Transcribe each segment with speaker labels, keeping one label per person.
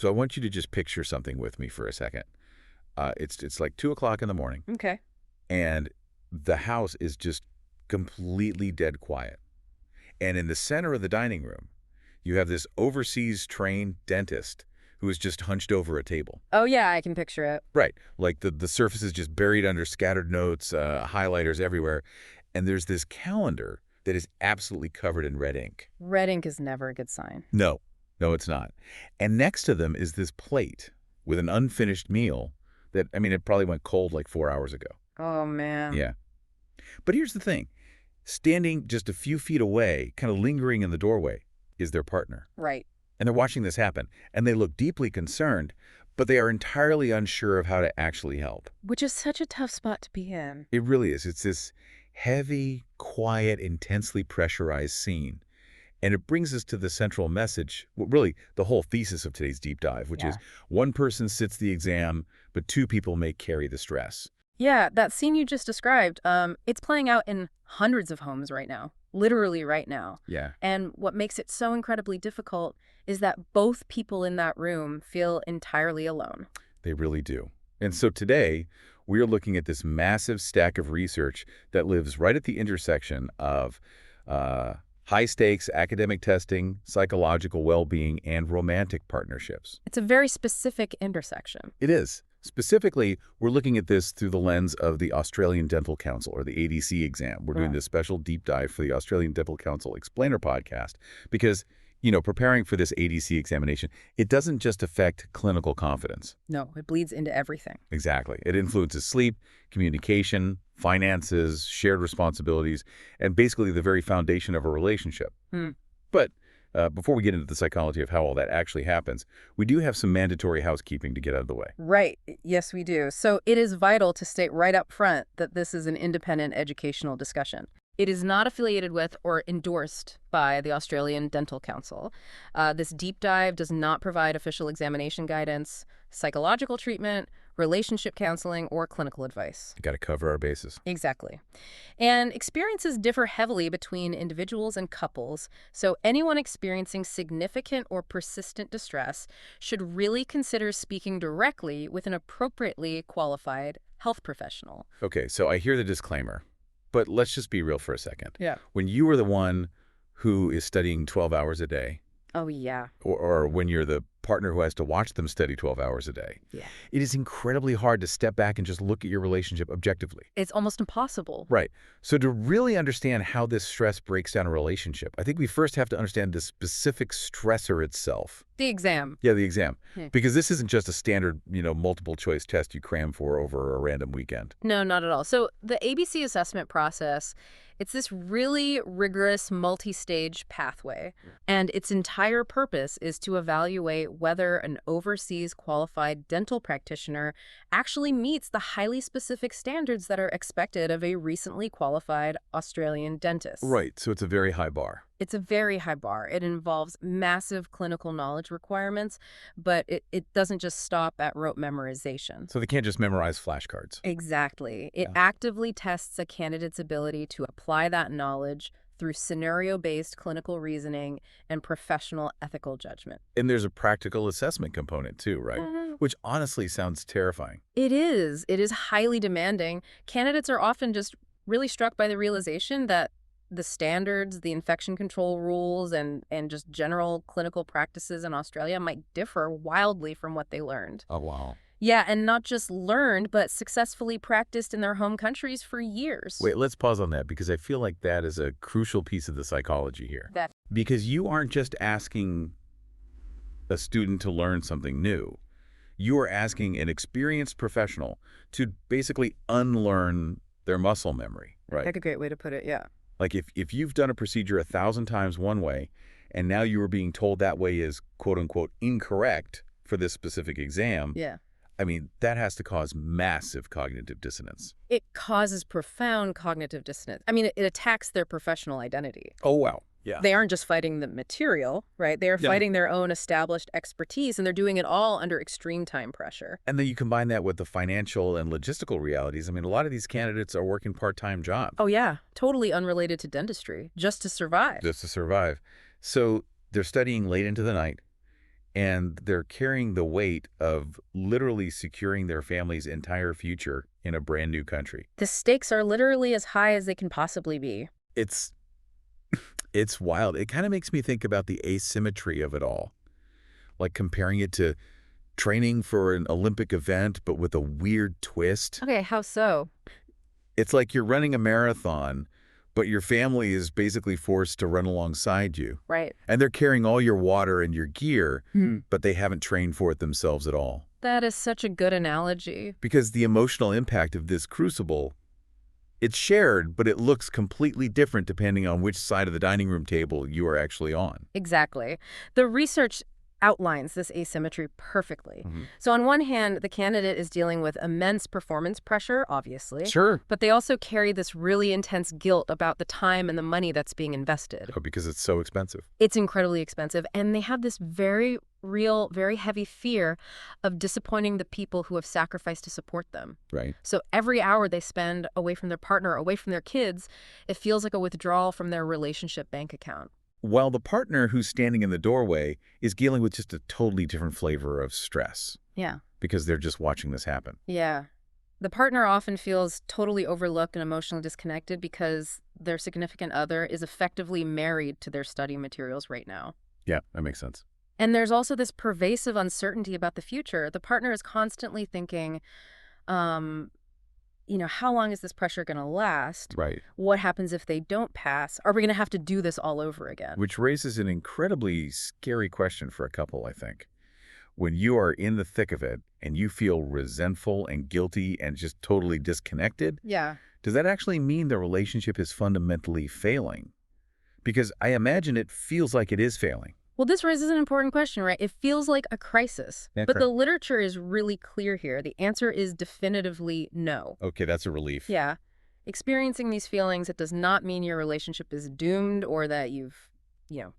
Speaker 1: So I want you to just picture something with me for a second. It's like 2 o'clock in the morning,
Speaker 2: Okay.
Speaker 1: and the house is just completely dead quiet. And in the center of the dining room, you have this overseas trained dentist who is just hunched over a table.
Speaker 2: Oh, yeah, I can picture it.
Speaker 1: Right. Like the surface is just buried under scattered notes, highlighters everywhere. And there's this calendar that is absolutely covered in red ink.
Speaker 2: Red ink is never a good sign.
Speaker 1: No, no, it's not. And next to them is this plate with an unfinished meal that, I mean, it probably went cold like 4 hours ago.
Speaker 2: Oh, man.
Speaker 1: Yeah. But here's the thing. Standing just a few feet away, kind of lingering in the doorway, is their partner.
Speaker 2: Right.
Speaker 1: And they're watching this happen. And they look deeply concerned, but they are entirely unsure of how to actually help.
Speaker 2: Which is such a tough spot to be in.
Speaker 1: It really is. It's this heavy, quiet, intensely pressurized scene. And it brings us to the central message, well, really the whole thesis of today's deep dive, which is one person sits the exam, but two people may carry the stress.
Speaker 2: Yeah, that scene you just described, it's playing out in hundreds of homes right now. Literally right now.
Speaker 1: Yeah.
Speaker 2: And what makes it so incredibly difficult is that both people in that room feel entirely alone.
Speaker 1: They really do. And so today, we are looking at this massive stack of research that lives right at the intersection of high-stakes academic testing, psychological well-being, and romantic partnerships.
Speaker 2: It's a very specific intersection.
Speaker 1: It is. Specifically, we're looking at this through the lens of the Australian Dental Council, or the ADC exam. We're doing this special deep dive for the Australian Dental Council Explainer podcast because, preparing for this ADC examination, it doesn't just affect clinical confidence.
Speaker 2: No, it bleeds into everything.
Speaker 1: Exactly. It influences sleep, communication, finances, shared responsibilities, and basically the very foundation of a relationship. But before we get into the psychology of how all that actually happens, we do have some mandatory housekeeping to get out of the way.
Speaker 2: Right. Yes, we do. So it is vital to state right up front that this is an independent educational discussion. It is not affiliated with or endorsed by the Australian Dental Council. This deep dive does not provide official examination guidance, psychological treatment, relationship counseling, or clinical advice.
Speaker 1: Got to cover our bases.
Speaker 2: Exactly. And experiences differ heavily between individuals and couples, so anyone experiencing significant or persistent distress should really consider speaking directly with an appropriately qualified health professional.
Speaker 1: Okay, so I hear the disclaimer, but let's just be real for a second.
Speaker 2: Yeah.
Speaker 1: When you are the one who is studying 12 hours a day,
Speaker 2: Oh, yeah.
Speaker 1: or when you're the partner who has to watch them study 12 hours a day,
Speaker 2: Yeah.
Speaker 1: it is incredibly hard to step back and just look at your relationship objectively.
Speaker 2: It's almost impossible.
Speaker 1: Right. So to really understand how this stress breaks down a relationship, I think we first have to understand the specific stressor itself.
Speaker 2: The exam.
Speaker 1: Yeah, the exam.
Speaker 2: Hmm.
Speaker 1: Because this isn't just a standard, multiple choice test you cram for over a random weekend.
Speaker 2: No, not at all. So the ABC assessment process, it's this really rigorous multi-stage pathway, and its entire purpose is to evaluate whether an overseas qualified dental practitioner actually meets the highly specific standards that are expected of a recently qualified Australian dentist.
Speaker 1: Right. So it's a very high bar.
Speaker 2: It's a very high bar. It involves massive clinical knowledge requirements, but it doesn't just stop at rote memorization.
Speaker 1: So they can't just memorize flashcards.
Speaker 2: Exactly. It actively tests a candidate's ability to apply that knowledge through scenario-based clinical reasoning and professional ethical judgment.
Speaker 1: And there's a practical assessment component too, right?
Speaker 2: Mm-hmm.
Speaker 1: Which honestly sounds terrifying.
Speaker 2: It is. It is highly demanding. Candidates are often just really struck by the realization that the standards, the infection control rules, and just general clinical practices in Australia might differ wildly from what they learned.
Speaker 1: Oh, wow.
Speaker 2: Yeah, and not just learned, but successfully practiced in their home countries for years.
Speaker 1: Wait, let's pause on that because I feel like that is a crucial piece of the psychology here. Because you aren't just asking a student to learn something new. You are asking an experienced professional to basically unlearn their muscle memory, right?
Speaker 2: That's a great way to put it, yeah.
Speaker 1: Like if you've done a procedure 1,000 times one way, and now you are being told that way is quote-unquote incorrect for this specific exam,
Speaker 2: Yeah.
Speaker 1: I mean, that has to cause massive cognitive dissonance.
Speaker 2: It causes profound cognitive dissonance. I mean, it attacks their professional identity.
Speaker 1: Oh, wow. Yeah.
Speaker 2: They aren't just fighting the material, right? They are fighting their own established expertise, and they're doing it all under extreme time pressure.
Speaker 1: And then you combine that with the financial and logistical realities. I mean, a lot of these candidates are working part-time jobs.
Speaker 2: Oh, yeah. Totally unrelated to dentistry, just to survive.
Speaker 1: Just to survive. So they're studying late into the night, and they're carrying the weight of literally securing their family's entire future in a brand new country.
Speaker 2: The stakes are literally as high as they can possibly be.
Speaker 1: It's wild. It kind of makes me think about the asymmetry of it all, like comparing it to training for an Olympic event, but with a weird twist.
Speaker 2: Okay, how so?
Speaker 1: It's like you're running a marathon, but your family is basically forced to run alongside you.
Speaker 2: Right.
Speaker 1: And they're carrying all your water and your gear, but they haven't trained for it themselves at all.
Speaker 2: That is such a good analogy.
Speaker 1: Because the emotional impact of this crucible, it's shared, but it looks completely different depending on which side of the dining room table you are actually on.
Speaker 2: Exactly. The research outlines this asymmetry perfectly. So on one hand, the candidate is dealing with immense performance pressure, obviously.
Speaker 1: Sure.
Speaker 2: But they also carry this really intense guilt about the time and the money that's being invested.
Speaker 1: Oh, because it's so expensive.
Speaker 2: It's incredibly expensive. And they have this very real, very heavy fear of disappointing the people who have sacrificed to support them.
Speaker 1: Right.
Speaker 2: So every hour they spend away from their partner, away from their kids, it feels like a withdrawal from their relationship bank account.
Speaker 1: While the partner who's standing in the doorway is dealing with just a totally different flavor of stress.
Speaker 2: Yeah.
Speaker 1: Because they're just watching this happen.
Speaker 2: Yeah. The partner often feels totally overlooked and emotionally disconnected because their significant other is effectively married to their study materials right now.
Speaker 1: Yeah, that makes sense.
Speaker 2: And there's also this pervasive uncertainty about the future. The partner is constantly thinking, how long is this pressure going to last?
Speaker 1: Right.
Speaker 2: What happens if they don't pass? Are we going to have to do this all over again?
Speaker 1: Which raises an incredibly scary question for a couple, I think. When you are in the thick of it and you feel resentful and guilty and just totally disconnected,
Speaker 2: Yeah.
Speaker 1: does that actually mean the relationship is fundamentally failing? Because I imagine it feels like it is failing.
Speaker 2: Well, this raises an important question, right? It feels like a crisis.
Speaker 1: Yeah,
Speaker 2: but the literature is really clear here. The answer is definitively no.
Speaker 1: Okay, that's a relief.
Speaker 2: Yeah. Experiencing these feelings, it does not mean your relationship is doomed or that you've,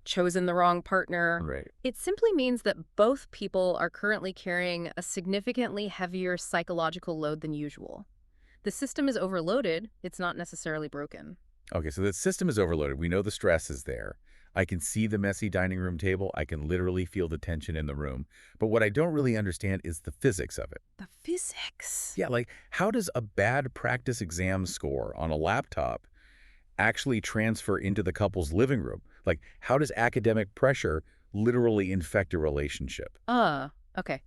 Speaker 2: chosen the wrong partner.
Speaker 1: Right.
Speaker 2: It simply means that both people are currently carrying a significantly heavier psychological load than usual. The system is overloaded. It's not necessarily broken.
Speaker 1: Okay, so the system is overloaded. We know the stress is there. I can see the messy dining room table. I can literally feel the tension in the room. But what I don't really understand is the physics of it.
Speaker 2: The physics.
Speaker 1: Yeah, like how does a bad practice exam score on a laptop actually transfer into the couple's living room? Like, how does academic pressure literally infect a relationship?
Speaker 2: Okay.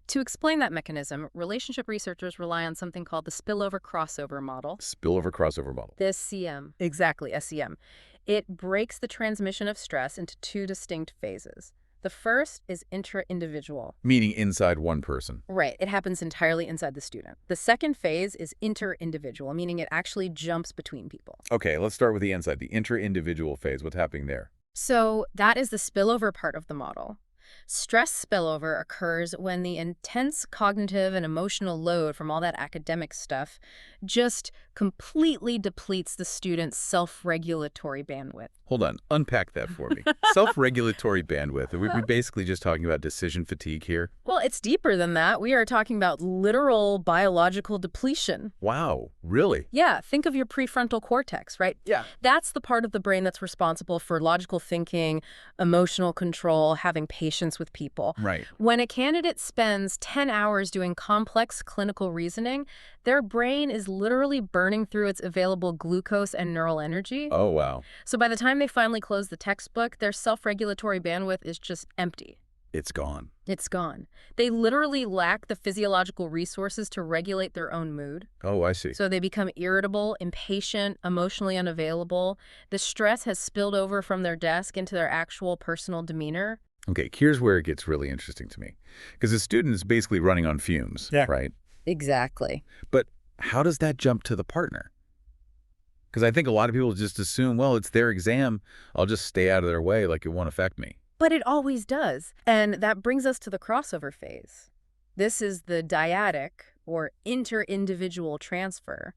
Speaker 2: To explain that mechanism, relationship researchers rely on something called the spillover crossover model.
Speaker 1: Spillover crossover model.
Speaker 2: The SCM. Exactly, SCM. It breaks the transmission of stress into two distinct phases. The first is intra-individual.
Speaker 1: Meaning inside one person.
Speaker 2: Right. It happens entirely inside the student. The second phase is inter-individual, meaning it actually jumps between people.
Speaker 1: Okay, let's start with the inside, the inter-individual phase. What's happening there?
Speaker 2: So that is the spillover part of the model. Stress spillover occurs when the intense cognitive and emotional load from all that academic stuff just completely depletes the student's self-regulatory bandwidth.
Speaker 1: Hold on. Unpack that for me. Self-regulatory bandwidth. Are we basically just talking about decision fatigue here?
Speaker 2: Well, it's deeper than that. We are talking about literal biological depletion.
Speaker 1: Wow. Really?
Speaker 2: Yeah. Think of your prefrontal cortex, right?
Speaker 1: Yeah.
Speaker 2: That's the part of the brain that's responsible for logical thinking, emotional control, having patience with people.
Speaker 1: Right.
Speaker 2: When a candidate spends 10 hours doing complex clinical reasoning, their brain is literally burning through its available glucose and neural energy.
Speaker 1: Oh, wow.
Speaker 2: So by the time they finally close the textbook, their self-regulatory bandwidth is just empty.
Speaker 1: It's gone.
Speaker 2: It's gone. They literally lack the physiological resources to regulate their own mood.
Speaker 1: Oh, I see.
Speaker 2: So they become irritable, impatient, emotionally unavailable. The stress has spilled over from their desk into their actual personal demeanor.
Speaker 1: Okay, here's where it gets really interesting to me. Because the student is basically running on fumes, right?
Speaker 2: Exactly.
Speaker 1: But how does that jump to the partner? Because I think a lot of people just assume, well, it's their exam. I'll just stay out of their way like it won't affect me.
Speaker 2: But it always does. And that brings us to the crossover phase. This is the dyadic, or inter-individual transfer.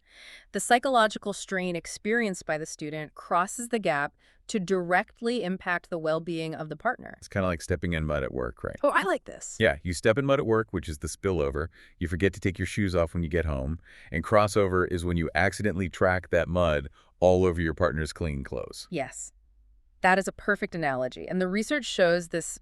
Speaker 2: The psychological strain experienced by the student crosses the gap to directly impact the well-being of the partner.
Speaker 1: It's kind of like stepping in mud at work, right?
Speaker 2: Oh, I like this.
Speaker 1: Yeah, you step in mud at work, which is the spillover. You forget to take your shoes off when you get home. And crossover is when you accidentally track that mud all over your partner's clean clothes.
Speaker 2: Yes. That is a perfect analogy. And the research shows this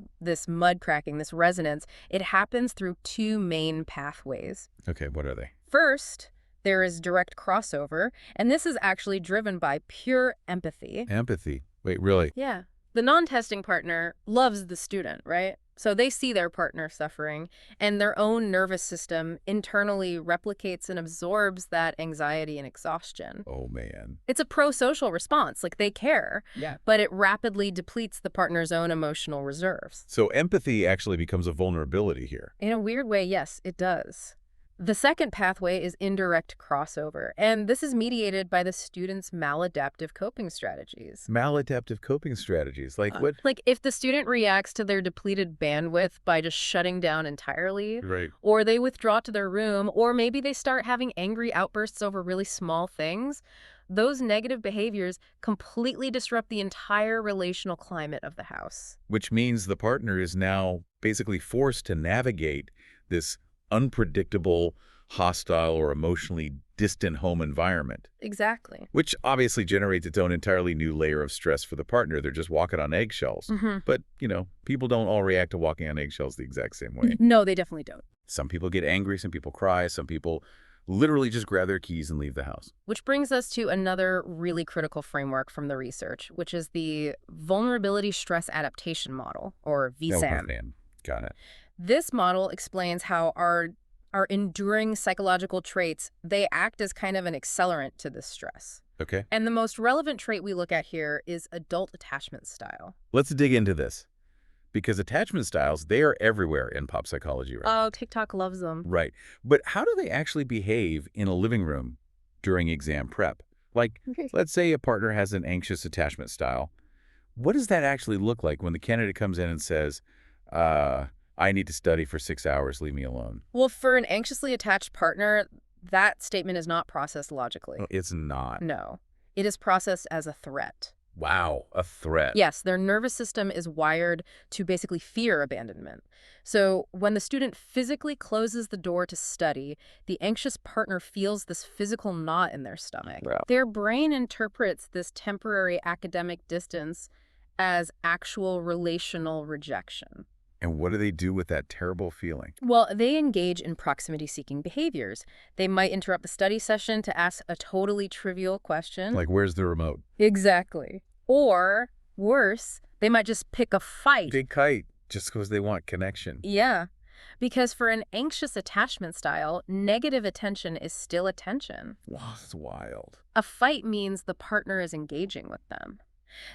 Speaker 2: mud cracking, this resonance, it happens through two main pathways.
Speaker 1: Okay, what are they?
Speaker 2: First, there is direct crossover, and this is actually driven by pure empathy.
Speaker 1: Empathy. Wait, really?
Speaker 2: Yeah. The non-testing partner loves the student, right? So they see their partner suffering, and their own nervous system internally replicates and absorbs that anxiety and exhaustion.
Speaker 1: Oh, man.
Speaker 2: It's a pro-social response, like they care,
Speaker 1: Yeah.
Speaker 2: but it rapidly depletes the partner's own emotional reserves.
Speaker 1: So empathy actually becomes a vulnerability here.
Speaker 2: In a weird way, yes, it does. The second pathway is indirect crossover, and this is mediated by the student's maladaptive coping strategies.
Speaker 1: Maladaptive coping strategies, like what?
Speaker 2: Like if the student reacts to their depleted bandwidth by just shutting down entirely,
Speaker 1: Right.
Speaker 2: or they withdraw to their room, or maybe they start having angry outbursts over really small things, those negative behaviors completely disrupt the entire relational climate of the house.
Speaker 1: Which means the partner is now basically forced to navigate this unpredictable, hostile, or emotionally distant home environment.
Speaker 2: Exactly.
Speaker 1: Which obviously generates its own entirely new layer of stress for the partner. They're just walking on eggshells. But, people don't all react to walking on eggshells the exact same way.
Speaker 2: No, they definitely don't.
Speaker 1: Some people get angry, some people cry, some people literally just grab their keys and leave the house.
Speaker 2: Which brings us to another really critical framework from the research, which is the Vulnerability Stress Adaptation Model, or VSAM.
Speaker 1: Got it.
Speaker 2: This model explains how our enduring psychological traits, they act as kind of an accelerant to this stress.
Speaker 1: Okay.
Speaker 2: And the most relevant trait we look at here is adult attachment style.
Speaker 1: Let's dig into this. Because attachment styles, they are everywhere in pop psychology right now.
Speaker 2: Oh, TikTok loves them.
Speaker 1: Right. But how do they actually behave in a living room during exam prep? Like, let's say a partner has an anxious attachment style. What does that actually look like when the candidate comes in and says, I need to study for 6 hours, leave me alone?
Speaker 2: Well, for an anxiously attached partner, that statement is not processed logically.
Speaker 1: It's not.
Speaker 2: No. It is processed as a threat.
Speaker 1: Wow, a threat.
Speaker 2: Yes, their nervous system is wired to basically fear abandonment. So when the student physically closes the door to study, the anxious partner feels this physical knot in their stomach.
Speaker 1: Wow.
Speaker 2: Their brain interprets this temporary academic distance as actual relational rejection.
Speaker 1: And what do they do with that terrible feeling?
Speaker 2: Well, they engage in proximity-seeking behaviors. They might interrupt the study session to ask a totally trivial question.
Speaker 1: Like, where's the remote?
Speaker 2: Exactly. Or, worse, they might just pick a fight.
Speaker 1: Big kite, just because they want connection.
Speaker 2: Yeah. Because for an anxious attachment style, negative attention is still attention.
Speaker 1: Wow, that's wild.
Speaker 2: A fight means the partner is engaging with them.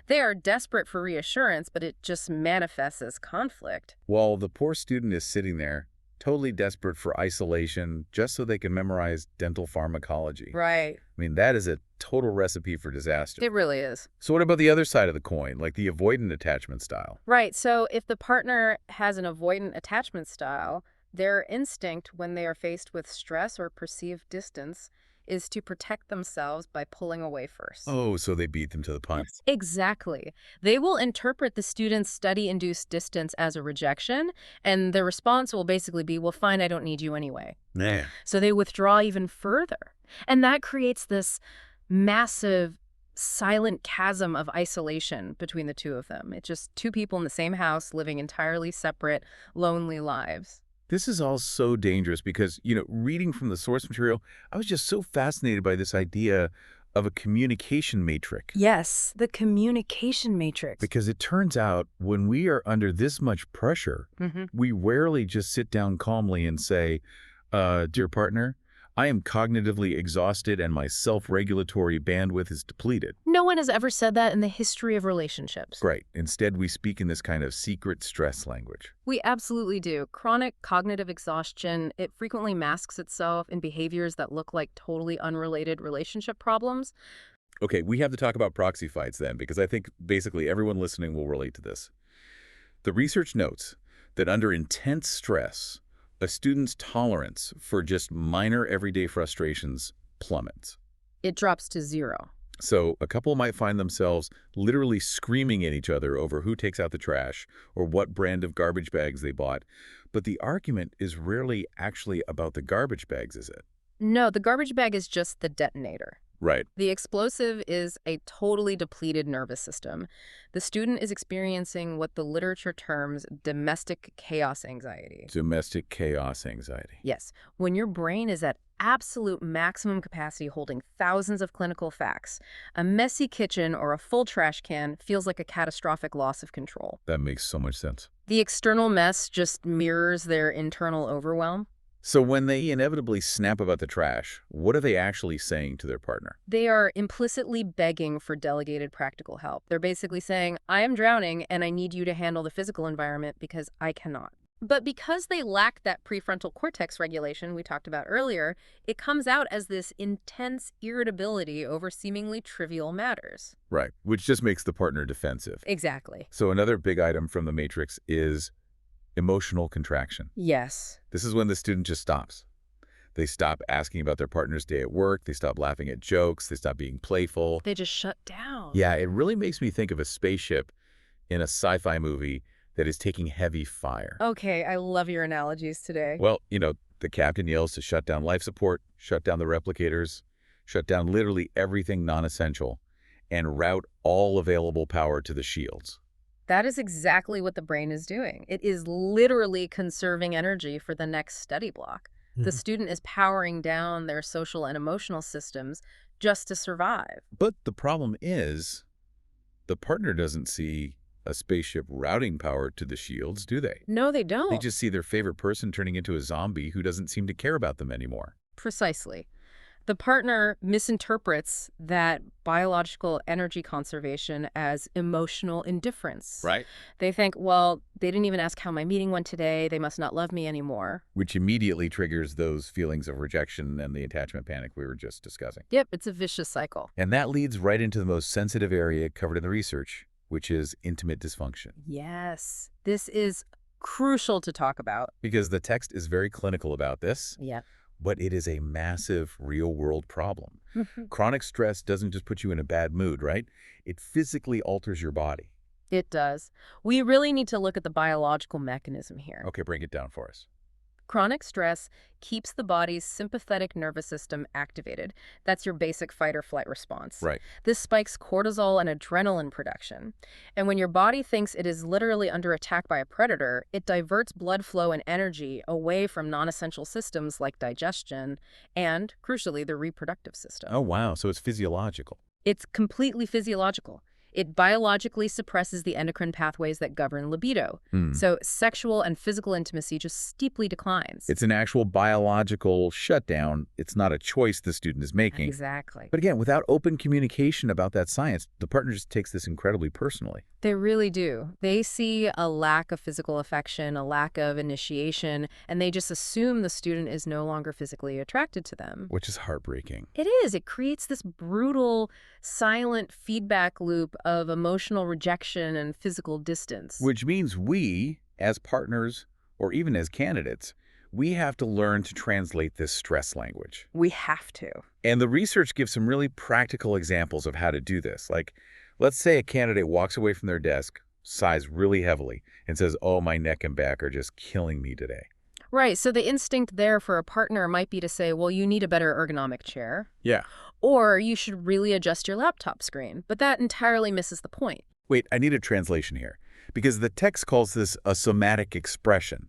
Speaker 2: They are desperate for reassurance, but it just manifests as conflict.
Speaker 1: While the poor student is sitting there, totally desperate for isolation, just so they can memorize dental pharmacology.
Speaker 2: Right.
Speaker 1: I mean, that is a total recipe for disaster.
Speaker 2: It really is.
Speaker 1: So what about the other side of the coin, like the avoidant attachment style?
Speaker 2: Right. So if the partner has an avoidant attachment style, their instinct when they are faced with stress or perceived distance is to protect themselves by pulling away first.
Speaker 1: Oh, so they beat them to the punch.
Speaker 2: Exactly. They will interpret the student's study-induced distance as a rejection, and their response will basically be, well, fine, I don't need you anyway.
Speaker 1: Yeah.
Speaker 2: So they withdraw even further. And that creates this massive, silent chasm of isolation between the two of them. It's just two people in the same house living entirely separate, lonely lives.
Speaker 1: This is all so dangerous because, reading from the source material, I was just so fascinated by this idea of a communication matrix.
Speaker 2: Yes, the communication matrix.
Speaker 1: Because it turns out when we are under this much pressure, we rarely just sit down calmly and say, dear partner, I am cognitively exhausted and my self-regulatory bandwidth is depleted.
Speaker 2: No one has ever said that in the history of relationships.
Speaker 1: Right. Instead, we speak in this kind of secret stress language.
Speaker 2: We absolutely do. Chronic cognitive exhaustion, it frequently masks itself in behaviors that look like totally unrelated relationship problems.
Speaker 1: Okay, we have to talk about proxy fights then, because I think basically everyone listening will relate to this. The research notes that under intense stress, a student's tolerance for just minor everyday frustrations plummets.
Speaker 2: It drops to 0.
Speaker 1: So a couple might find themselves literally screaming at each other over who takes out the trash or what brand of garbage bags they bought. But the argument is rarely actually about the garbage bags, is it?
Speaker 2: No, the garbage bag is just the detonator.
Speaker 1: Right.
Speaker 2: The explosive is a totally depleted nervous system. The student is experiencing what the literature terms domestic chaos anxiety.
Speaker 1: Domestic chaos anxiety.
Speaker 2: Yes, when your brain is at absolute maximum capacity holding thousands of clinical facts, a messy kitchen or a full trash can feels like a catastrophic loss of control.
Speaker 1: That makes so much sense.
Speaker 2: The external mess just mirrors their internal overwhelm.
Speaker 1: So when they inevitably snap about the trash, what are they actually saying to their partner?
Speaker 2: They are implicitly begging for delegated practical help. They're basically saying, I am drowning and I need you to handle the physical environment because I cannot. But because they lack that prefrontal cortex regulation we talked about earlier, it comes out as this intense irritability over seemingly trivial matters.
Speaker 1: Right, which just makes the partner defensive.
Speaker 2: Exactly.
Speaker 1: So another big item from the matrix is emotional contraction.
Speaker 2: Yes.
Speaker 1: This is when the student just stops. They stop asking about their partner's day at work. They stop laughing at jokes. They stop being playful.
Speaker 2: They just shut down.
Speaker 1: Yeah, it really makes me think of a spaceship in a sci-fi movie that is taking heavy fire.
Speaker 2: Okay, I love your analogies today.
Speaker 1: Well, the captain yells to shut down life support, shut down the replicators, shut down literally everything non-essential, and route all available power to the shields.
Speaker 2: That is exactly what the brain is doing. It is literally conserving energy for the next study block. The student is powering down their social and emotional systems just to survive.
Speaker 1: But the problem is, the partner doesn't see a spaceship routing power to the shields, do they?
Speaker 2: No, they don't.
Speaker 1: They just see their favorite person turning into a zombie who doesn't seem to care about them anymore.
Speaker 2: Precisely. The partner misinterprets that biological energy conservation as emotional indifference.
Speaker 1: Right.
Speaker 2: They think, well, they didn't even ask how my meeting went today. They must not love me anymore.
Speaker 1: Which immediately triggers those feelings of rejection and the attachment panic we were just discussing.
Speaker 2: Yep, it's a vicious cycle.
Speaker 1: And that leads right into the most sensitive area covered in the research, which is intimate dysfunction.
Speaker 2: Yes, this is crucial to talk about.
Speaker 1: Because the text is very clinical about this.
Speaker 2: Yeah.
Speaker 1: But it is a massive real-world problem. Chronic stress doesn't just put you in a bad mood, right? It physically alters your body.
Speaker 2: It does. We really need to look at the biological mechanism here.
Speaker 1: Okay, break it down for us.
Speaker 2: Chronic stress keeps the body's sympathetic nervous system activated. That's your basic fight or flight response.
Speaker 1: Right.
Speaker 2: This spikes cortisol and adrenaline production. And when your body thinks it is literally under attack by a predator, it diverts blood flow and energy away from non-essential systems like digestion and, crucially, the reproductive system.
Speaker 1: Oh, wow. So it's physiological.
Speaker 2: It's completely physiological. It biologically suppresses the endocrine pathways that govern libido. So sexual and physical intimacy just steeply declines.
Speaker 1: It's an actual biological shutdown. It's not a choice the student is making.
Speaker 2: Exactly.
Speaker 1: But again, without open communication about that science, the partner just takes this incredibly personally.
Speaker 2: They really do. They see a lack of physical affection, a lack of initiation, and they just assume the student is no longer physically attracted to them.
Speaker 1: Which is heartbreaking.
Speaker 2: It is. It creates this brutal, silent feedback loop of emotional rejection and physical distance.
Speaker 1: Which means we, as partners or even as candidates, we have to learn to translate this stress language.
Speaker 2: We have to.
Speaker 1: And the research gives some really practical examples of how to do this. Like, let's say a candidate walks away from their desk, sighs really heavily, and says, oh, my neck and back are just killing me today.
Speaker 2: Right. So the instinct there for a partner might be to say, well, you need a better ergonomic chair.
Speaker 1: Yeah.
Speaker 2: Or you should really adjust your laptop screen. But that entirely misses the point.
Speaker 1: Wait, I need a translation here. Because the text calls this a somatic expression,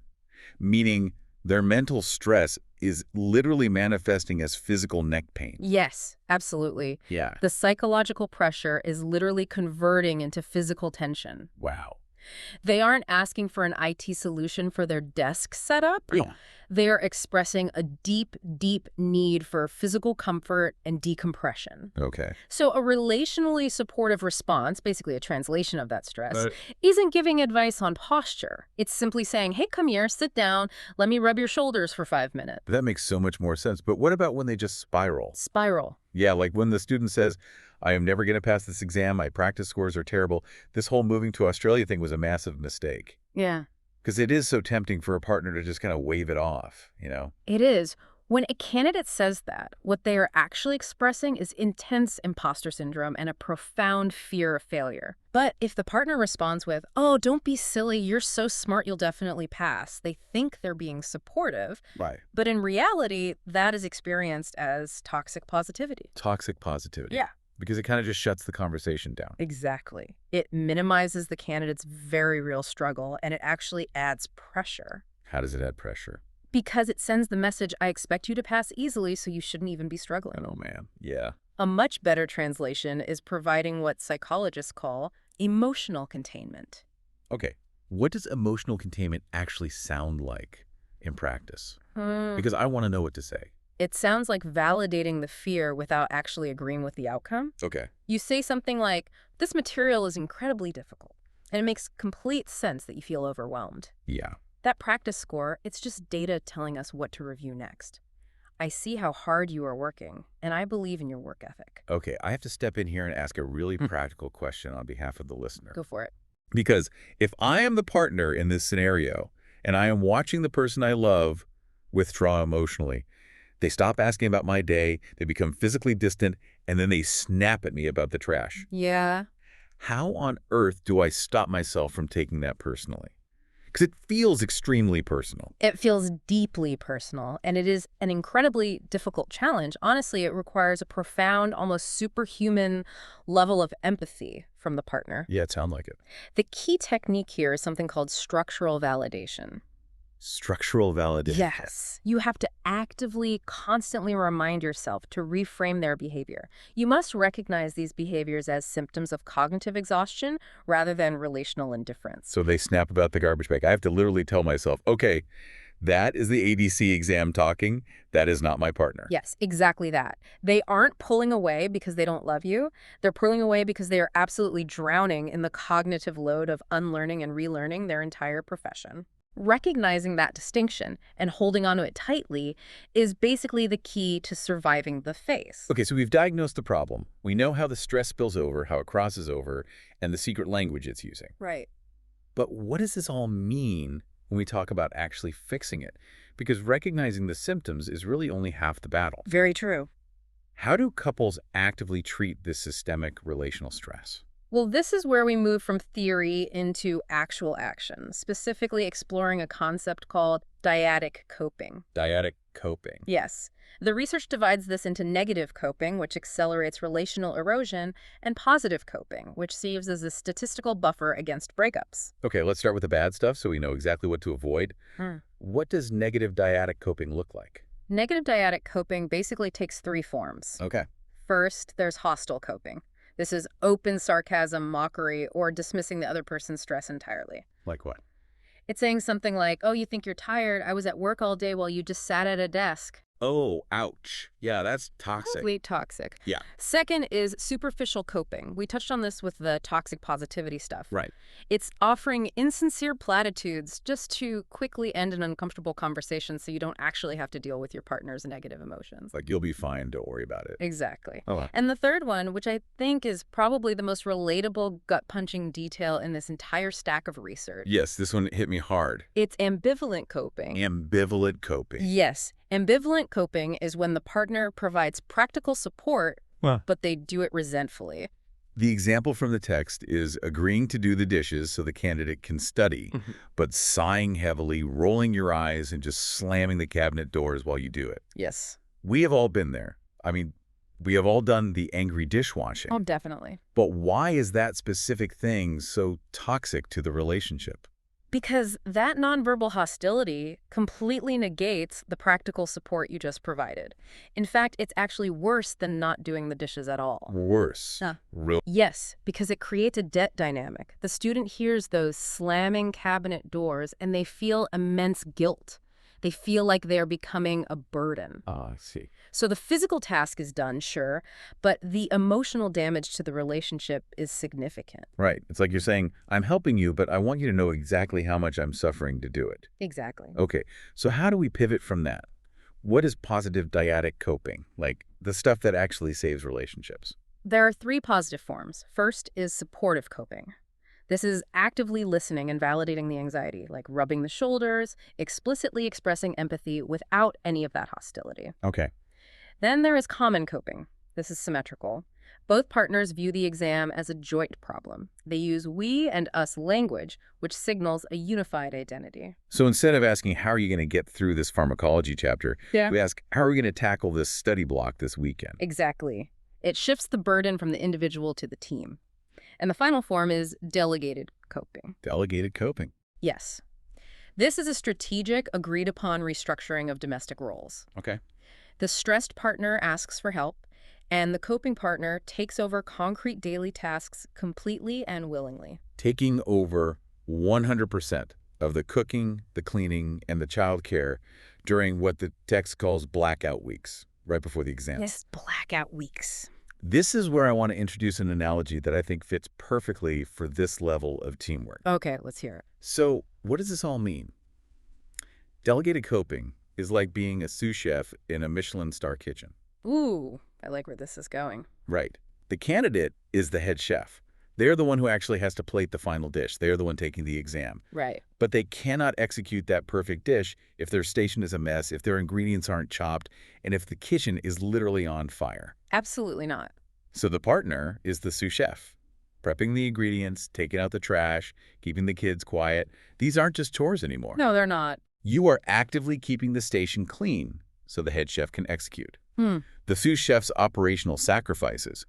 Speaker 1: meaning their mental stress is literally manifesting as physical neck pain.
Speaker 2: Yes, absolutely.
Speaker 1: Yeah.
Speaker 2: The psychological pressure is literally converting into physical tension.
Speaker 1: Wow.
Speaker 2: They aren't asking for an IT solution for their desk setup.
Speaker 1: Yeah.
Speaker 2: They are expressing a deep, deep need for physical comfort and decompression.
Speaker 1: Okay.
Speaker 2: So a relationally supportive response, basically a translation of that stress, isn't giving advice on posture. It's simply saying, hey, come here, sit down, let me rub your shoulders for 5 minutes.
Speaker 1: That makes so much more sense. But what about when they just spiral?
Speaker 2: Spiral.
Speaker 1: Yeah, like when the student says, I am never going to pass this exam, my practice scores are terrible. This whole moving to Australia thing was a massive mistake.
Speaker 2: Yeah.
Speaker 1: Because it is so tempting for a partner to just kind of wave it off,
Speaker 2: It is. When a candidate says that, what they are actually expressing is intense imposter syndrome and a profound fear of failure. But if the partner responds with, "Oh, don't be silly, you're so smart, you'll definitely pass," they think they're being supportive.
Speaker 1: Right.
Speaker 2: But in reality, that is experienced as toxic positivity.
Speaker 1: Toxic positivity.
Speaker 2: Yeah.
Speaker 1: Because it kind of just shuts the conversation down.
Speaker 2: Exactly. It minimizes the candidate's very real struggle, and it actually adds pressure.
Speaker 1: How does it add pressure?
Speaker 2: Because it sends the message, "I expect you to pass easily, so you shouldn't even be struggling."
Speaker 1: Oh, man. Yeah.
Speaker 2: A much better translation is providing what psychologists call emotional containment.
Speaker 1: Okay. What does emotional containment actually sound like in practice? Because I want to know what to say.
Speaker 2: It sounds like validating the fear without actually agreeing with the outcome.
Speaker 1: Okay.
Speaker 2: You say something like, "This material is incredibly difficult," and it makes complete sense that you feel overwhelmed.
Speaker 1: Yeah.
Speaker 2: That practice score, it's just data telling us what to review next. I see how hard you are working, and I believe in your work ethic.
Speaker 1: Okay. I have to step in here and ask a really practical question on behalf of the listener.
Speaker 2: Go for it.
Speaker 1: Because if I am the partner in this scenario and I am watching the person I love withdraw emotionally, they stop asking about my day, they become physically distant, and then they snap at me about the trash.
Speaker 2: Yeah.
Speaker 1: How on earth do I stop myself from taking that personally? Because it feels extremely personal.
Speaker 2: It feels deeply personal, and it is an incredibly difficult challenge. Honestly, it requires a profound, almost superhuman level of empathy from the partner.
Speaker 1: Yeah, it sounds like it.
Speaker 2: The key technique here is something called structural validation.
Speaker 1: Structural validation.
Speaker 2: Yes. You have to actively, constantly remind yourself to reframe their behavior. You must recognize these behaviors as symptoms of cognitive exhaustion rather than relational indifference.
Speaker 1: So they snap about the garbage bag. I have to literally tell myself, okay, that is the ADC exam talking. That is not my partner.
Speaker 2: Yes, exactly that. They aren't pulling away because they don't love you. They're pulling away because they are absolutely drowning in the cognitive load of unlearning and relearning their entire profession. Recognizing that distinction and holding onto it tightly is basically the key to surviving the face.
Speaker 1: Okay, so we've diagnosed the problem. We know how the stress spills over, how it crosses over, and the secret language it's using.
Speaker 2: Right.
Speaker 1: But what does this all mean when we talk about actually fixing it? Because recognizing the symptoms is really only half the battle.
Speaker 2: Very true.
Speaker 1: How do couples actively treat this systemic relational stress?
Speaker 2: Well, this is where we move from theory into actual action, specifically exploring a concept called dyadic coping.
Speaker 1: Dyadic coping.
Speaker 2: Yes. The research divides this into negative coping, which accelerates relational erosion, and positive coping, which serves as a statistical buffer against breakups.
Speaker 1: Okay, let's start with the bad stuff so we know exactly what to avoid. What does negative dyadic coping look like?
Speaker 2: Negative dyadic coping basically takes three forms.
Speaker 1: Okay.
Speaker 2: First, there's hostile coping. This is open sarcasm, mockery, or dismissing the other person's stress entirely.
Speaker 1: Like what?
Speaker 2: It's saying something like, "Oh, you think you're tired? I was at work all day while you just sat at a desk."
Speaker 1: Oh, ouch. Yeah, that's toxic.
Speaker 2: Complete toxic.
Speaker 1: Yeah.
Speaker 2: Second is superficial coping. We touched on this with the toxic positivity stuff.
Speaker 1: Right.
Speaker 2: It's offering insincere platitudes just to quickly end an uncomfortable conversation so you don't actually have to deal with your partner's negative emotions.
Speaker 1: Like, you'll be fine, don't worry about it.
Speaker 2: Exactly.
Speaker 1: Oh, wow.
Speaker 2: And the third one, which I think is probably the most relatable gut-punching detail in this entire stack of research.
Speaker 1: Yes, this one hit me hard.
Speaker 2: It's ambivalent coping.
Speaker 1: Ambivalent coping.
Speaker 2: Yes. Ambivalent coping is when the partner provides practical support, but they do it resentfully.
Speaker 1: The example from the text is agreeing to do the dishes so the candidate can study, but sighing heavily, rolling your eyes, and just slamming the cabinet doors while you do it.
Speaker 2: Yes.
Speaker 1: We have all been there. I mean, we have all done the angry dishwashing.
Speaker 2: Oh, definitely.
Speaker 1: But why is that specific thing so toxic to the relationship?
Speaker 2: Because that nonverbal hostility completely negates the practical support you just provided. In fact, it's actually worse than not doing the dishes at all.
Speaker 1: Worse. Real.
Speaker 2: Yes, because it creates a debt dynamic. The student hears those slamming cabinet doors and they feel immense guilt. They feel like they're becoming a burden.
Speaker 1: I see.
Speaker 2: So the physical task is done, sure, but the emotional damage to the relationship is significant.
Speaker 1: Right. It's like you're saying, I'm helping you, but I want you to know exactly how much I'm suffering to do it.
Speaker 2: Exactly.
Speaker 1: Okay. So how do we pivot from that? What is positive dyadic coping? Like the stuff that actually saves relationships?
Speaker 2: There are three positive forms. First is supportive coping. This is actively listening and validating the anxiety, like rubbing the shoulders, explicitly expressing empathy without any of that hostility.
Speaker 1: Okay.
Speaker 2: Then there is common coping. This is symmetrical. Both partners view the exam as a joint problem. They use we and us language, which signals a unified identity.
Speaker 1: So instead of asking, how are you going to get through this pharmacology chapter,
Speaker 2: Yeah.
Speaker 1: we ask, how are we going to tackle this study block this weekend?
Speaker 2: Exactly. It shifts the burden from the individual to the team. And the final form is delegated coping.
Speaker 1: Delegated coping.
Speaker 2: Yes. This is a strategic, agreed-upon restructuring of domestic roles.
Speaker 1: Okay.
Speaker 2: The stressed partner asks for help, and the coping partner takes over concrete daily tasks completely and willingly.
Speaker 1: Taking over 100% of the cooking, the cleaning, and the childcare during what the text calls blackout weeks, right before the exam.
Speaker 2: Yes, blackout weeks.
Speaker 1: This is where I want to introduce an analogy that I think fits perfectly for this level of teamwork.
Speaker 2: Okay, let's hear it.
Speaker 1: So what does this all mean? Delegated coping is like being a sous chef in a Michelin star kitchen.
Speaker 2: Ooh, I like where this is going.
Speaker 1: Right. The candidate is the head chef. They're the one who actually has to plate the final dish. They're the one taking the exam.
Speaker 2: Right.
Speaker 1: But they cannot execute that perfect dish if their station is a mess, if their ingredients aren't chopped, and if the kitchen is literally on fire.
Speaker 2: Absolutely not.
Speaker 1: So the partner is the sous chef, prepping the ingredients, taking out the trash, keeping the kids quiet. These aren't just chores anymore.
Speaker 2: No, they're not.
Speaker 1: You are actively keeping the station clean so the head chef can execute. The sous chef's operational sacrifices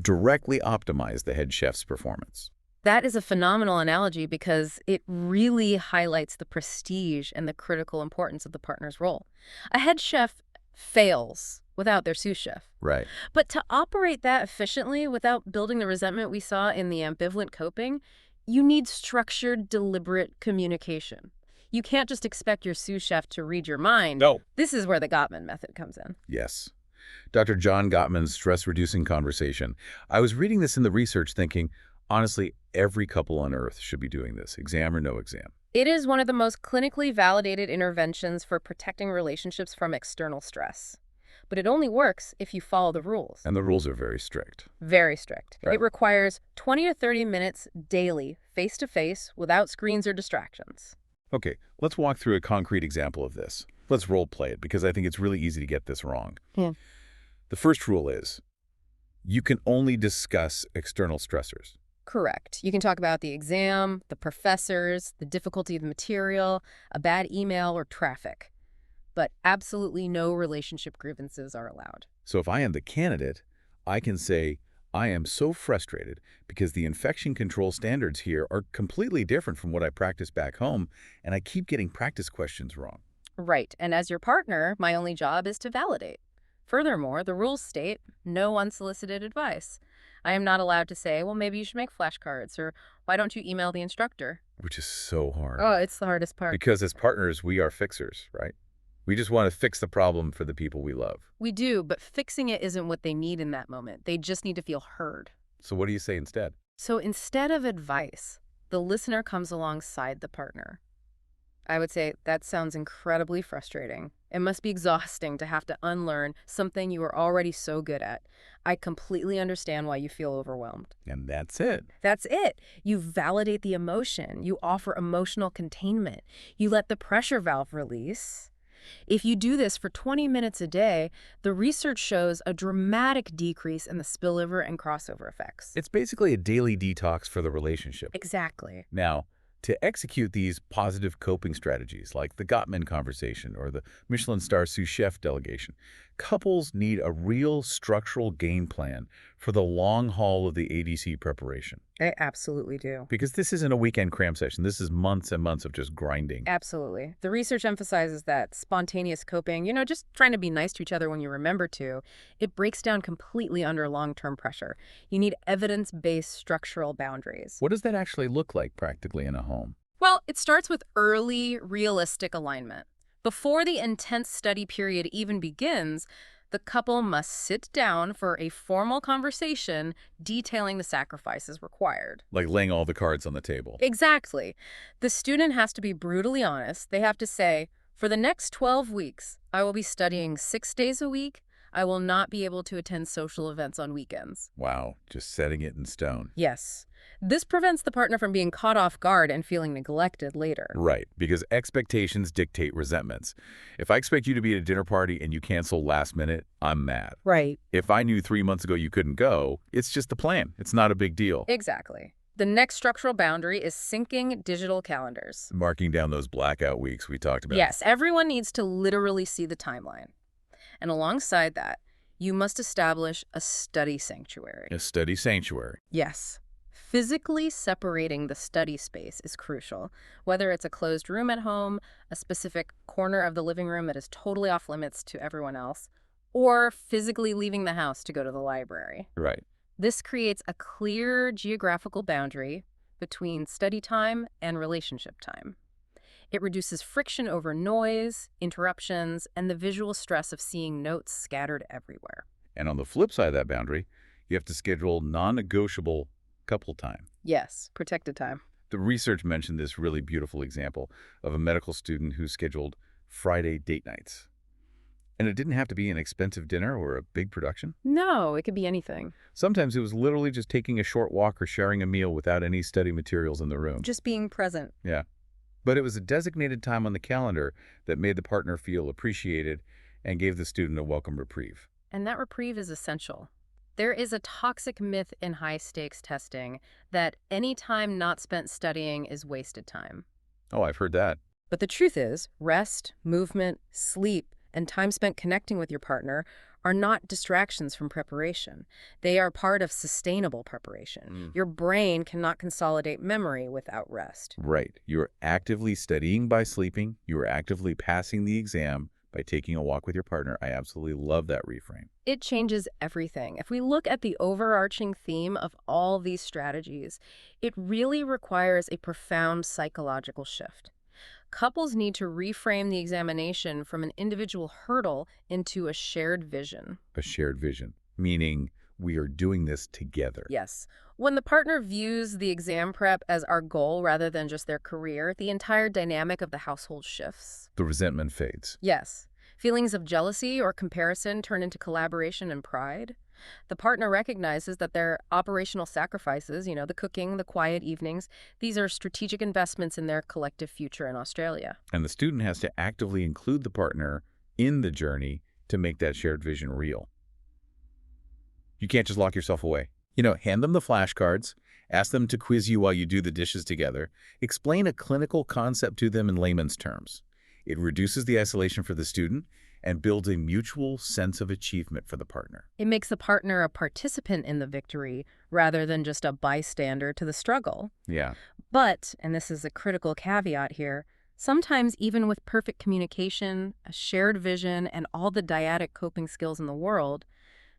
Speaker 1: directly optimize the head chef's performance.
Speaker 2: That is a phenomenal analogy because it really highlights the prestige and the critical importance of the partner's role. A head chef fails without their sous chef.
Speaker 1: Right.
Speaker 2: But to operate that efficiently without building the resentment we saw in the ambivalent coping, you need structured, deliberate communication. You can't just expect your sous chef to read your mind.
Speaker 1: No.
Speaker 2: This is where the Gottman method comes in.
Speaker 1: Yes. Dr. John Gottman's stress-reducing conversation. I was reading this in the research thinking, honestly, every couple on Earth should be doing this, exam or no exam.
Speaker 2: It is one of the most clinically validated interventions for protecting relationships from external stress. But it only works if you follow the rules.
Speaker 1: And the rules are very strict.
Speaker 2: Very strict.
Speaker 1: Right.
Speaker 2: It requires 20 to 30 minutes daily, face-to-face, without screens or distractions.
Speaker 1: Okay, let's walk through a concrete example of this. Let's role play it because I think it's really easy to get this wrong.
Speaker 2: Yeah.
Speaker 1: The first rule is you can only discuss external stressors.
Speaker 2: Correct. You can talk about the exam, the professors, the difficulty of the material, a bad email, or traffic. But absolutely no relationship grievances are allowed.
Speaker 1: So if I am the candidate, I can say, I am so frustrated because the infection control standards here are completely different from what I practice back home, and I keep getting practice questions wrong.
Speaker 2: Right. And as your partner, my only job is to validate. Furthermore, the rules state no unsolicited advice. I am not allowed to say, well, maybe you should make flashcards, or why don't you email the instructor?
Speaker 1: Which is so hard.
Speaker 2: Oh, it's the hardest part.
Speaker 1: Because as partners, we are fixers, right? We just want to fix the problem for the people we love.
Speaker 2: We do, but fixing it isn't what they need in that moment. They just need to feel heard.
Speaker 1: So what do you say instead?
Speaker 2: So instead of advice, the listener comes alongside the partner. I would say that sounds incredibly frustrating. It must be exhausting to have to unlearn something you are already so good at. I completely understand why you feel overwhelmed.
Speaker 1: And that's it.
Speaker 2: That's it. You validate the emotion. You offer emotional containment. You let the pressure valve release. If you do this for 20 minutes a day, the research shows a dramatic decrease in the spillover and crossover effects.
Speaker 1: It's basically a daily detox for the relationship.
Speaker 2: Exactly.
Speaker 1: Now, to execute these positive coping strategies like the Gottman conversation or the Michelin star sous chef delegation, couples need a real structural game plan for the long haul of the ADC preparation.
Speaker 2: They absolutely do.
Speaker 1: Because this isn't a weekend cram session. This is months and months of just grinding.
Speaker 2: Absolutely. The research emphasizes that spontaneous coping, just trying to be nice to each other when you remember to, it breaks down completely under long-term pressure. You need evidence-based structural boundaries.
Speaker 1: What does that actually look like practically in a home?
Speaker 2: Well, it starts with early, realistic alignment. Before the intense study period even begins, the couple must sit down for a formal conversation detailing the sacrifices required.
Speaker 1: Like laying all the cards on the table.
Speaker 2: Exactly. The student has to be brutally honest. They have to say, for the next 12 weeks, I will be studying 6 days a week. I will not be able to attend social events on weekends.
Speaker 1: Wow, just setting it in stone.
Speaker 2: Yes. This prevents the partner from being caught off guard and feeling neglected later.
Speaker 1: Right, because expectations dictate resentments. If I expect you to be at a dinner party and you cancel last minute, I'm mad.
Speaker 2: Right.
Speaker 1: If I knew 3 months ago you couldn't go, it's just the plan. It's not a big deal.
Speaker 2: Exactly. The next structural boundary is syncing digital calendars.
Speaker 1: Marking down those blackout weeks we talked about.
Speaker 2: Yes, everyone needs to literally see the timeline. And alongside that, you must establish a study sanctuary.
Speaker 1: A study sanctuary.
Speaker 2: Yes. Physically separating the study space is crucial, whether it's a closed room at home, a specific corner of the living room that is totally off limits to everyone else, or physically leaving the house to go to the library.
Speaker 1: Right.
Speaker 2: This creates a clear geographical boundary between study time and relationship time. It reduces friction over noise, interruptions, and the visual stress of seeing notes scattered everywhere.
Speaker 1: And on the flip side of that boundary, you have to schedule non-negotiable couple time.
Speaker 2: Yes, protected time.
Speaker 1: The research mentioned this really beautiful example of a medical student who scheduled Friday date nights. And it didn't have to be an expensive dinner or a big production.
Speaker 2: No, it could be anything.
Speaker 1: Sometimes it was literally just taking a short walk or sharing a meal without any study materials in the room.
Speaker 2: Just being present.
Speaker 1: Yeah. But it was a designated time on the calendar that made the partner feel appreciated and gave the student a welcome reprieve.
Speaker 2: And that reprieve is essential. There is a toxic myth in high-stakes testing that any time not spent studying is wasted time.
Speaker 1: Oh, I've heard that.
Speaker 2: But the truth is, rest, movement, sleep, and time spent connecting with your partner are not distractions from preparation. They are part of sustainable preparation. Your brain cannot consolidate memory without rest.
Speaker 1: Right. You're actively studying by sleeping. You are actively passing the exam by taking a walk with your partner. I absolutely love that reframe.
Speaker 2: It changes everything. If we look at the overarching theme of all these strategies, it really requires a profound psychological shift. Couples need to reframe the examination from an individual hurdle into a shared vision.
Speaker 1: A shared vision, meaning we are doing this together.
Speaker 2: Yes. When the partner views the exam prep as our goal rather than just their career, the entire dynamic of the household shifts.
Speaker 1: The resentment fades.
Speaker 2: Yes. Feelings of jealousy or comparison turn into collaboration and pride. The partner recognizes that their operational sacrifices, the cooking, the quiet evenings, these are strategic investments in their collective future in Australia.
Speaker 1: And the student has to actively include the partner in the journey to make that shared vision real. You can't just lock yourself away. Hand them the flashcards, ask them to quiz you while you do the dishes together, explain a clinical concept to them in layman's terms. It reduces the isolation for the student and builds a mutual sense of achievement for the partner.
Speaker 2: It makes the partner a participant in the victory rather than just a bystander to the struggle.
Speaker 1: Yeah.
Speaker 2: But, and this is a critical caveat here, sometimes even with perfect communication, a shared vision, and all the dyadic coping skills in the world,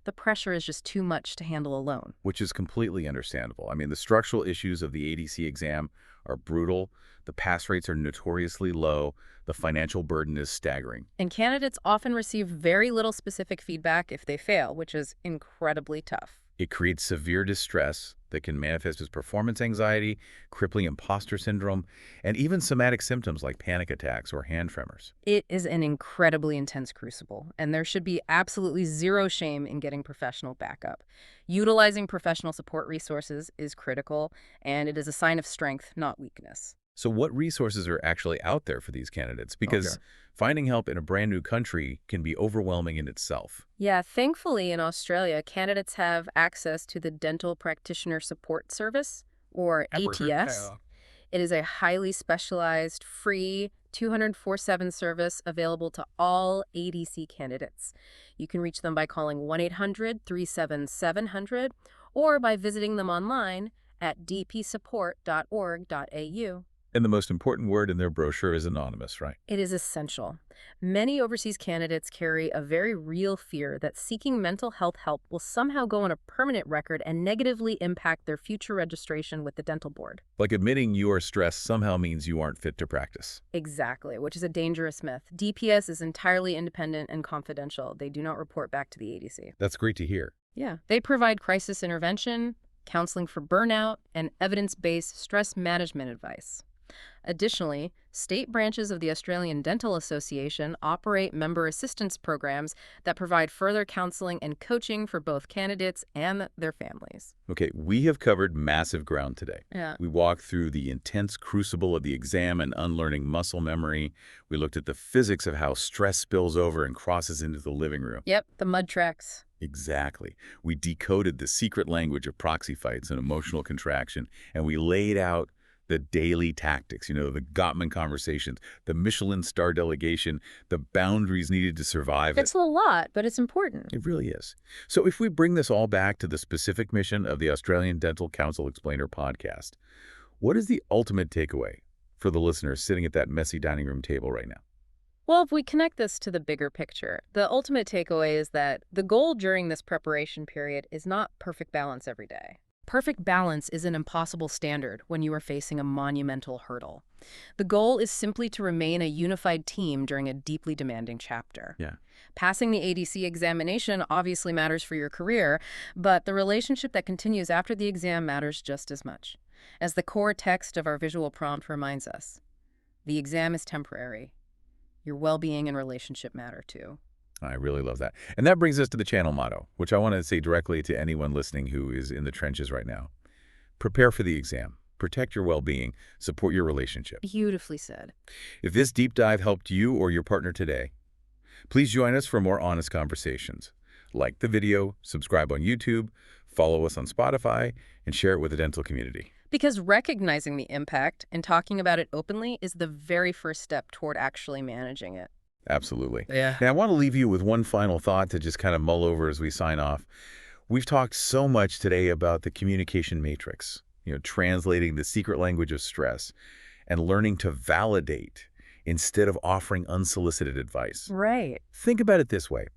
Speaker 2: the pressure is just too much to handle alone.
Speaker 1: Which is completely understandable. I mean, the structural issues of the ADC exam are brutal. The pass rates are notoriously low. The financial burden is staggering.
Speaker 2: And candidates often receive very little specific feedback if they fail, which is incredibly tough.
Speaker 1: It creates severe distress that can manifest as performance anxiety, crippling imposter syndrome, and even somatic symptoms like panic attacks or hand tremors.
Speaker 2: It is an incredibly intense crucible, and there should be absolutely zero shame in getting professional backup. Utilizing professional support resources is critical, and it is a sign of strength, not weakness.
Speaker 1: So what resources are actually out there for these candidates? Because finding help in a brand new country can be overwhelming in itself.
Speaker 2: Yeah, thankfully in Australia, candidates have access to the Dental Practitioner Support Service, or ATS. It is a highly specialized, free, 24/7 service available to all ADC candidates. You can reach them by calling 1-800-377-700 or by visiting them online at dpsupport.org.au.
Speaker 1: And the most important word in their brochure is anonymous, right?
Speaker 2: It is essential. Many overseas candidates carry a very real fear that seeking mental health help will somehow go on a permanent record and negatively impact their future registration with the dental board.
Speaker 1: Like admitting you are stressed somehow means you aren't fit to practice.
Speaker 2: Exactly, which is a dangerous myth. DPS is entirely independent and confidential. They do not report back to the ADC.
Speaker 1: That's great to hear.
Speaker 2: Yeah. They provide crisis intervention, counseling for burnout, and evidence-based stress management advice. Additionally, state branches of the Australian Dental Association operate member assistance programs that provide further counseling and coaching for both candidates and their families.
Speaker 1: Okay, we have covered massive ground today.
Speaker 2: Yeah.
Speaker 1: We walked through the intense crucible of the exam and unlearning muscle memory. We looked at the physics of how stress spills over and crosses into the living room.
Speaker 2: Yep, the mud tracks.
Speaker 1: Exactly. We decoded the secret language of proxy fights and emotional contraction, and we laid out the daily tactics, the Gottman conversations, the Michelin star delegation, the boundaries needed to survive.
Speaker 2: It's a lot, but it's important.
Speaker 1: It really is. So if we bring this all back to the specific mission of the Australian Dental Council Explainer podcast, what is the ultimate takeaway for the listeners sitting at that messy dining room table right now?
Speaker 2: Well, if we connect this to the bigger picture, the ultimate takeaway is that the goal during this preparation period is not perfect balance every day. Perfect balance is an impossible standard when you are facing a monumental hurdle. The goal is simply to remain a unified team during a deeply demanding chapter.
Speaker 1: Yeah.
Speaker 2: Passing the ADC examination obviously matters for your career, but the relationship that continues after the exam matters just as much. As the core text of our visual prompt reminds us, the exam is temporary. Your well-being and relationship matter too.
Speaker 1: I really love that. And that brings us to the channel motto, which I want to say directly to anyone listening who is in the trenches right now. Prepare for the exam. Protect your well-being. Support your relationship.
Speaker 2: Beautifully said.
Speaker 1: If this deep dive helped you or your partner today, please join us for more honest conversations. Like the video, subscribe on YouTube, follow us on Spotify, and share it with the dental community.
Speaker 2: Because recognizing the impact and talking about it openly is the very first step toward actually managing it.
Speaker 1: Absolutely.
Speaker 2: Yeah.
Speaker 1: Now, I want to leave you with one final thought to just kind of mull over as we sign off. We've talked so much today about the communication matrix, translating the secret language of stress and learning to validate instead of offering unsolicited advice.
Speaker 2: Right.
Speaker 1: Think about it this way.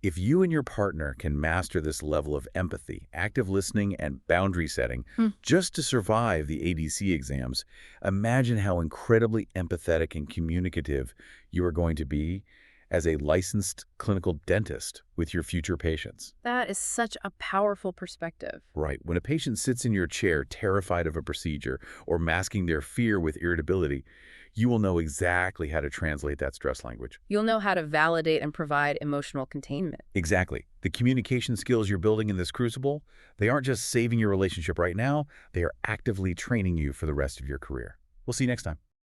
Speaker 1: If you and your partner can master this level of empathy, active listening, and boundary setting just to survive the ADC exams, imagine how incredibly empathetic and communicative you are going to be as a licensed clinical dentist with your future patients.
Speaker 2: That is such a powerful perspective.
Speaker 1: Right. When a patient sits in your chair terrified of a procedure or masking their fear with irritability, you will know exactly how to translate that stress language.
Speaker 2: You'll know how to validate and provide emotional containment.
Speaker 1: Exactly. The communication skills you're building in this crucible, they aren't just saving your relationship right now, they are actively training you for the rest of your career. We'll see you next time.